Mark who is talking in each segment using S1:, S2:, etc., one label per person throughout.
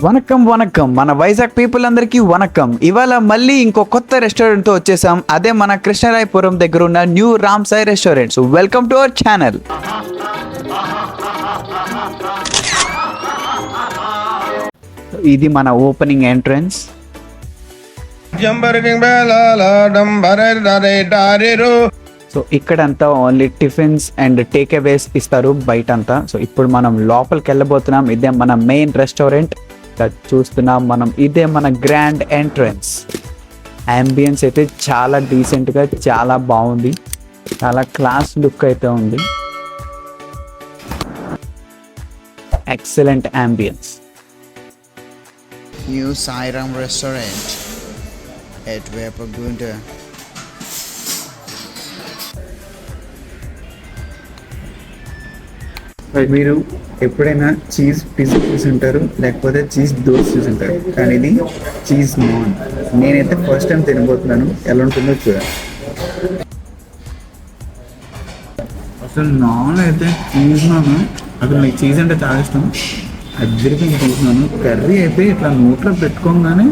S1: వనకం వనకం మన వైజాగ్ పీపుల్ అందరికీ వనకం. ఇవాళ మళ్ళీ ఇంకో కొత్త రెస్టారెంట్ తో వచ్చేసాం. అదే మన కృష్ణరాయపురం దగ్గర ఉన్న new Ram Sai restaurant. So welcome to our channel. ఇది మన ఓపెనింగ్ ఎంట్రన్స్. సో ఇక్కడంతా ఓన్లీ టిఫిన్స్ అండ్ టేక్ అవేస్ ఇస్తారు బయట అంతా. సో ఇప్పుడు మనం లోపలికి వెళ్ళబోతున్నాం. ఇదే మన మెయిన్ రెస్టారెంట్ చూస్తున్నాం మనం. ఇదే మన గ్రాండ్ ఎంట్రన్స్. అంబియన్స్ అయితే చాలా డీసెంట్గా చాలా బాగుంది. చాలా క్లాస్ లుక్ అయితే ఉంది. Excellent ambience.
S2: New Sairam Restaurant at Vepagunta.
S1: మీరు ఎప్పుడైనా చీజ్ పిజ్జా చూసి ఉంటారు, లేకపోతే చీజ్ దోశ చూసి ఉంటారు, కానీ ఇది చీజ్ నాన్. నేనైతే ఫస్ట్ టైం తినబోతున్నాను. ఎలా ఉంటుందో చూడాలి. అసలు నాన్ అయితే చీజ్ నాన్. అసలు నాకు చీజ్ అంటే చాలా ఇష్టం. అద్దరికి చూసినాను. కర్రీ అయితే ఇట్లా నోట్లో పెట్టుకోగానే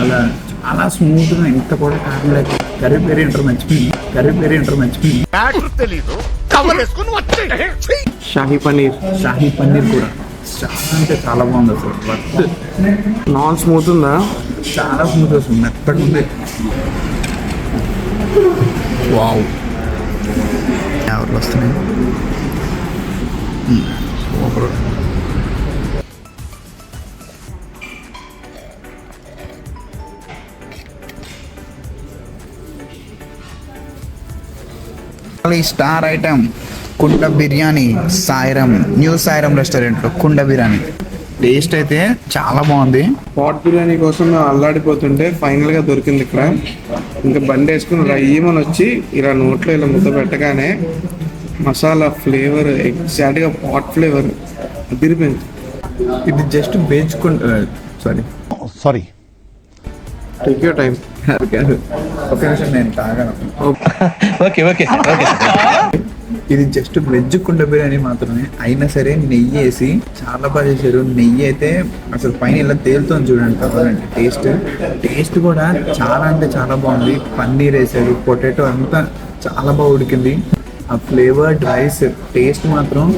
S1: అలా చాలా స్మూత్గా, ఇంత కూడా కారం లేక. కర్రీ పేరు ఏంటో మర్చిపోయింది.
S3: షాహీ పన్నీర్ కూడా
S1: చాలా అంటే చాలా బాగుంది. అసలు వర్త్.
S3: నాన్ స్మూత్ ఉందా?
S1: చాలా స్మూత్ వస్తుంది, మెత్తగా ఉంది. వావ్,
S2: ఎవరు వస్తున్నాయి? స్టార్ ఐటమ్ కుండ బిర్యానీ. న్యూ సాయిరం రెస్టారెంట్లో కుండ బిర్యానీ టేస్ట్ అయితే చాలా బాగుంది.
S3: పాట్ బిర్యానీ కోసం మేము అల్లాడిపోతుంటే ఫైనల్ గా దొరికింది ఇక్కడ. ఇంకా బండి వేసుకుని రయ్యమని వచ్చి ఇలా నోట్లో ఇలా ముద్ద పెట్టగానే మసాలా ఫ్లేవర్ ఎగ్జాక్ట్ గా పాట్ ఫ్లేవర్ అదిరిపోయింది.
S1: ఇది just sorry
S3: take your time.
S1: ఒక నిమిషం, నేను తాగను.
S3: ఓకే.
S1: ఇది జస్ట్ వెజ్ కుండ బిర్యానీ మాత్రమే. అయినా సరే నెయ్యి వేసి చాలా బాగా చేశారు. నెయ్యి అయితే అసలు పైన ఇలా తేలుతుంది చూడండి. కావాలంటే టేస్ట్ కూడా చాలా అంటే చాలా బాగుంది. పన్నీర్ వేసాడు, పొటాటో అంతా చాలా బాగా ఉడికింది. ఆ ఫ్లేవర్డ్ రైస్ టేస్ట్ మాత్రం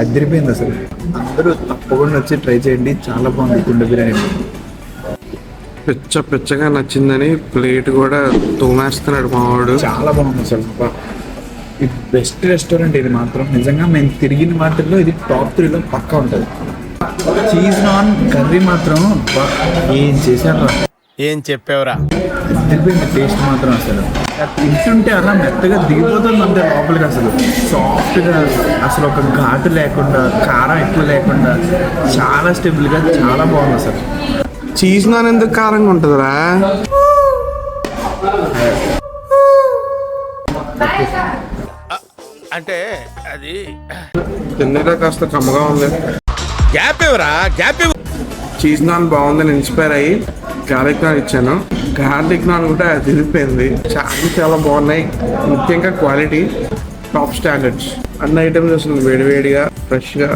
S1: అదిరిపోయింది. అసలు అందరూ తప్పకుండా వచ్చి ట్రై చేయండి. చాలా బాగుంది కుండ బిర్యానీ.
S3: పిచ్చగా నచ్చిందని ప్లేట్ కూడా తోమేస్తున్నాడు మావాడు.
S1: చాలా బాగుంది అసలు. ఇది బెస్ట్ రెస్టారెంట్. ఇది మాత్రం నిజంగా మేము తిరిగిన వాటిల్లో ఇది టాప్ 3లో పక్కా ఉంటుంది. చీజ్ నాన్ కర్రీ మాత్రం ఏం చేశారు.
S4: ఏం చెప్పావురా?
S1: అదిరిపోయింది టేస్ట్ మాత్రం. అసలు తింటుంటే అలా మెత్తగా దిగిపోతుంది అంతే లోపలికి. అసలు సాఫ్ట్గా, అసలు ఒక ఘాటు లేకుండా, కారం ఎక్కువ లేకుండా చాలా స్టేబుల్గా చాలా బాగుంది అసలు.
S3: చీజ్ నాన్ ఎందుకు కారంగా ఉంటుందిరా?
S4: అంటే అది
S3: తిన్నగా కాస్త కమ్మగా ఉంది.
S4: గ్యాప్ ఇవ్వరా, గ్యాప్ ఇవ్వ.
S3: చీజ్ నాన్ బాగుందని ఇన్స్పైర్ అయ్యి గార్లిక్ నాన్ ఇచ్చాను. గార్లిక్ నాన్ కూడా తిరిగిపోయింది. చాలా బాగున్నాయి. ముఖ్యంగా క్వాలిటీ టాప్ స్టాండర్డ్స్. అన్ని ఐటమ్స్ అసలు వేడివేడిగా ఫ్రెష్గా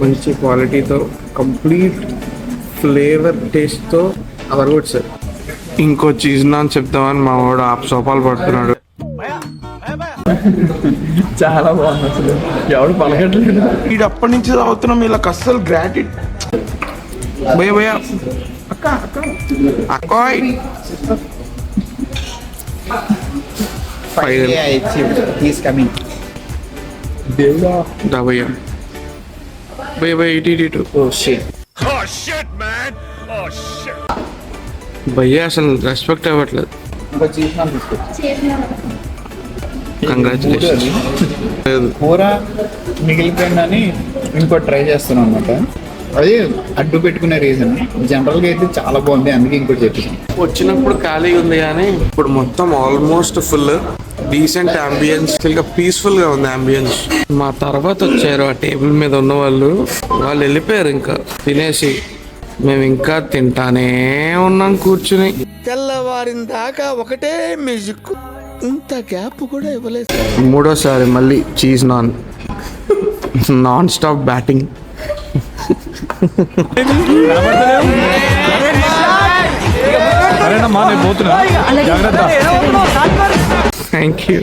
S3: మంచి క్వాలిటీతో కంప్లీట్ ఫ్లేవర్ టేస్ట్తో అదరగొట్టు. ఇంకో చీజ్ నాన్ చెప్తామని మా వాడు సోపాలు పడుతున్నాడు.
S1: చాలా బాగుంది అసలు. ఎవడు పలకట్లేదు.
S3: వీడు అప్పటి నుంచి అవుతున్నాం వీళ్ళకి అస్సలు గ్రాటిడ్. భయ అక్కాయ్ భయ్యా అసలు రెస్పెక్ట్ అవ్వట్లేదు. కంగ్రాచులేషన్.
S1: కూర మిగిలిపోయిందని ఇంకో ట్రై చేస్తున్నాం అనమాట. అది అడ్డు పెట్టుకునే రీజన్. జనరల్గా అయితే చాలా బాగుంది, అందుకే ఇంకోటి చెప్పేసాను.
S3: వచ్చినప్పుడు ఖాళీగా ఉంది కానీ ఇప్పుడు మొత్తం almost full. Decent ambience, peaceful గా ఉంది అంబియన్స్. మా తర్వాత వచ్చారు ఆ టేబుల్ మీద ఉన్న వాళ్ళు వెళ్ళిపోయారు. ఇంకా తినేసి మేము ఇంకా తింటానే ఉన్నాం కూర్చుని.
S4: తెల్లవారిన దాకా ఒకటే మ్యూజిక్. ఇంత గ్యాప్ కూడా ఇవ్వలేదు.
S3: మూడోసారి మళ్ళీ cheese non stop batting. Thank you